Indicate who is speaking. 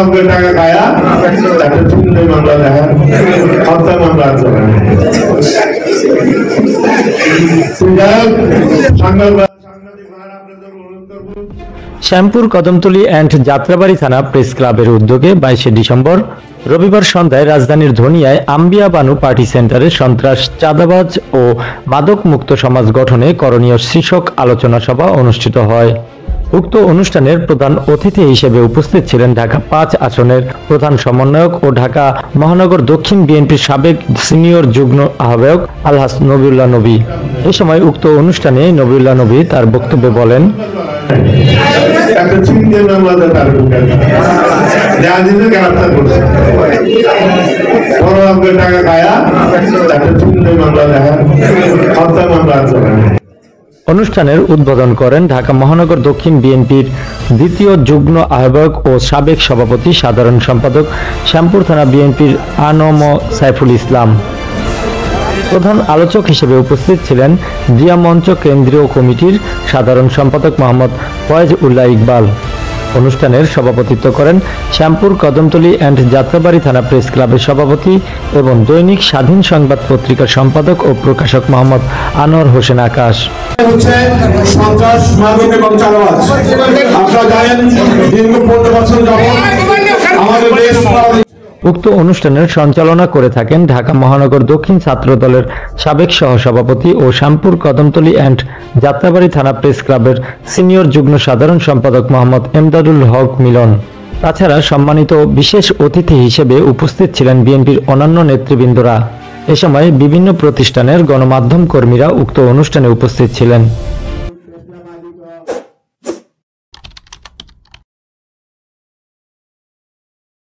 Speaker 1: অঙ্কের টাকা খায়া একটা চিন্তায় মামলা দেখা হত্যা মামলা চলে
Speaker 2: শ্যামপুর কদমতলী অ্যান্ড যাত্রাবাড়ি থানা প্রেস ক্লাবের উদ্যোগে 22শে ডিসেম্বর রবিবার সন্ধ্যায় রাজধানীর ধনিয়ায় আম্বিয়া বানু পার্টি সেন্টারে সন্ত্রাস, চাঁদাবাজ ও মাদক মুক্ত সমাজ গঠনে করণীয় শীর্ষক আলোচনা সভা অনুষ্ঠিত হয়। উক্ত অনুষ্ঠানের প্রধান অতিথি হিসেবে উপস্থিত ছিলেন ঢাকা 5 আসনের প্রধান সমন্বয়ক ও ঢাকা মহানগর দক্ষিণ বিএনপির সাবেক সিনিয়র যুগ্ম আহ্বায়ক আলহাজ নবিউল্লাহ নবী। এ সময় উক্ত অনুষ্ঠানে নবিউল্লাহ নবী তার বক্তব্যে বলেন,
Speaker 1: একটা চিন্তায় মামলা তার গ্রেফতার করছে বড় অঙ্কের টাকা খায়া একটা চিন্তায় মামলা দেখা হত্যা মামলা চলে।
Speaker 2: অনুষ্ঠানের উদ্বোধন করেন ঢাকা মহানগর দক্ষিণ বিএনপির দ্বিতীয় যুগ্ম আহ্বায়ক ও সাবেক সভাপতি সাধারণ সম্পাদক শ্যামপুর থানা বিএনপির আনম সাইফুল ইসলাম। প্রধান আলোচক হিসেবে উপস্থিত ছিলেন জিয়া মঞ্চ কেন্দ্রীয় কমিটির সাধারণ সম্পাদক মোহাম্মদ ফয়েজ উল্লাহ ইকবাল। অনুষ্ঠানের সভাপতিত্ব করেন শ্যামপুর কদমতলী অ্যান্ড যাত্রাবাড়ি থানা প্রেস ক্লাবের সভাপতি এবং দৈনিক স্বাধীন সংবাদ পত্রিকার সম্পাদক ও প্রকাশক মোহাম্মদ আনোয়ার হোসেন আকাশ।
Speaker 1: সন্ত্রাস, মাদক এবং চাঁদাবাজ আপনারা জানেন দীর্ঘ 15 বছর যাবত আমাদের দেশ
Speaker 2: উক্ত অনুষ্ঠানের সঞ্চালনা করে থাকেন ঢাকা মহানগর দক্ষিণ ছাত্র দলের সাবেক সহসভাপতি ও শ্যামপুর কদমতলী অ্যান্ড যাত্রাবাড়ি থানা প্রেস ক্লাবের সিনিয়র যুগ্ম সাধারণ সম্পাদক মোহাম্মদ এমদাদুল হক মিলন। তাছাড়া সম্মানিত বিশেষ অতিথি হিসেবে উপস্থিত ছিলেন বিএনপির অন্যান্য নেতৃবৃন্দরা। এ সময় বিভিন্ন প্রতিষ্ঠানের গণমাধ্যম কর্মীরা উক্ত অনুষ্ঠানে উপস্থিত ছিলেন।